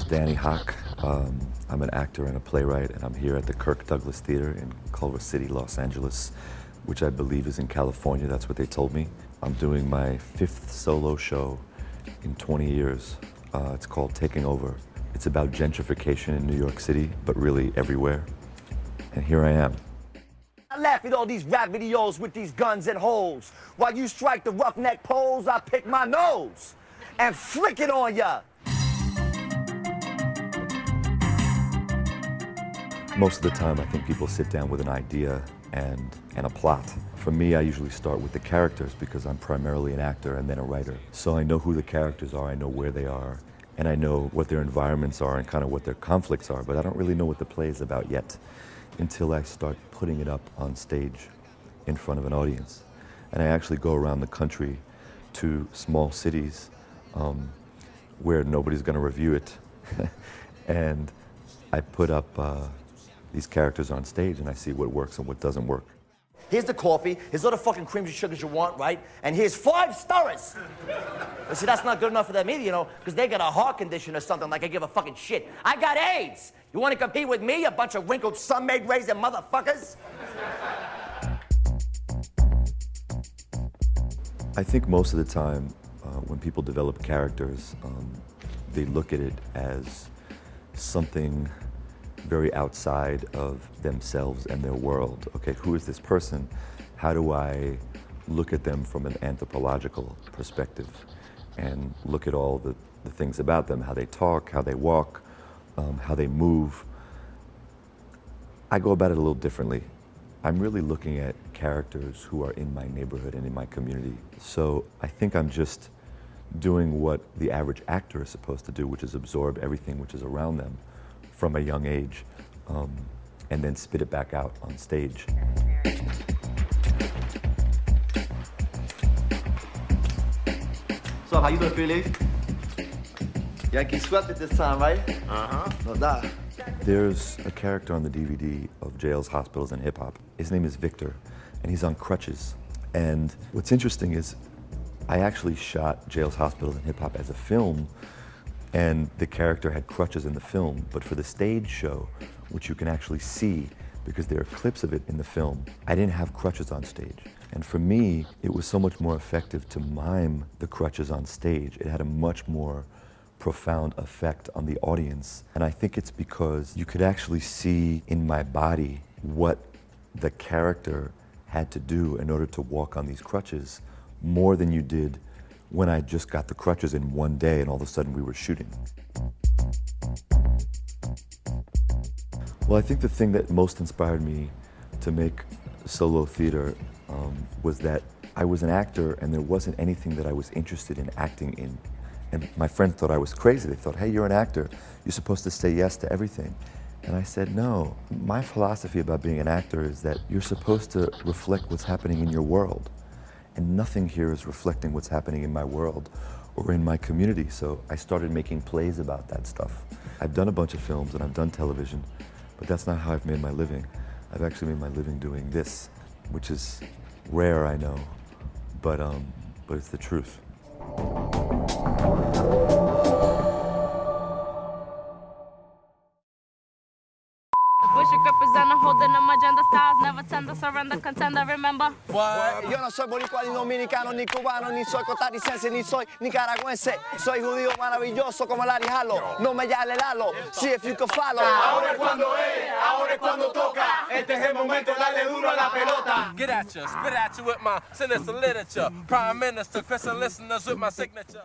Danny Hoch. I'm an actor and a playwright, and I'm here at the Kirk Douglas Theater in Culver City, Los Angeles, which I believe is in California. That's what they told me. I'm doing my 5th solo show in 20 years. It's called Taking Over. It's about gentrification in New York City, but really everywhere. And here I am. I laugh at all these rap videos with these guns and holes. While you strike the roughneck pose, I pick my nose and flick it on ya. Most of the time, I think people sit down with an idea and a plot. For me, I usually start with the characters because I'm primarily an actor and then a writer. So I know who the characters are, I know where they are, and I know what their environments are and kind of what their conflicts are, but I don't really know what the play is about yet until I start putting it up on stage in front of an audience. And I actually go around the country to small cities where nobody's going to review it. And I put up these characters on stage and I see what works and what doesn't work. Here's the coffee, here's all the fucking creams and sugars you want, right? And here's 5 stirrers. But see, that's not good enough for them either, you know, because they got a heart condition or something like I give a fucking shit. I got AIDS. You want to compete with me, a bunch of wrinkled sun-made raisin motherfuckers? I think most of the time when people develop characters, they look at it as something very outside of themselves and their world. Okay, who is this person? How do I look at them from an anthropological perspective and look at all the things about them, how they talk, how they walk, how they move? I go about it a little differently. I'm really looking at characters who are in my neighborhood and in my community. So I think I'm just doing what the average actor is supposed to do, which is absorb everything which is around them from a young age, and then spit it back out on stage. So, how you doing, Felix? Yankee swept it this time, right? Uh-huh. No doubt. There's a character on the DVD of Jails, Hospitals, and Hip Hop. His name is Victor, and he's on crutches. And what's interesting is I actually shot Jails, Hospitals, and Hip Hop as a film, and the character had crutches in the film, but for the stage show, which you can actually see because there are clips of it in the film, I didn't have crutches on stage. And for me, it was so much more effective to mime the crutches on stage. It had a much more profound effect on the audience. And I think it's because you could actually see in my body what the character had to do in order to walk on these crutches more than you did when I just got the crutches in one day and all of a sudden we were shooting. Well, I think the thing that most inspired me to make solo theater was that I was an actor and there wasn't anything that I was interested in acting in. And my friends thought I was crazy. They thought, hey, you're an actor. You're supposed to say yes to everything. And I said, no. My philosophy about being an actor is that you're supposed to reflect what's happening in your world. And nothing here is reflecting what's happening in my world or in my community. So I started making plays about that stuff. I've done a bunch of films and I've done television, but that's not how I've made my living. I've actually made my living doing this, which is rare, I know, but it's the truth. Holding them agenda styles, never tender, surrender, contender, remember? What? Yo no soy boricua, ni dominicano, ni cubano, ni soy costarricense, ni soy nicaragüense. Soy judío maravilloso como Larry Harlow. No me llame Lalo, see if you can follow. Ahora es cuando es, ahora es cuando toca. Este es el momento, dale duro a la pelota. Get at you, spit at you with my sinister literature. Prime Minister, Christian listeners with my signature.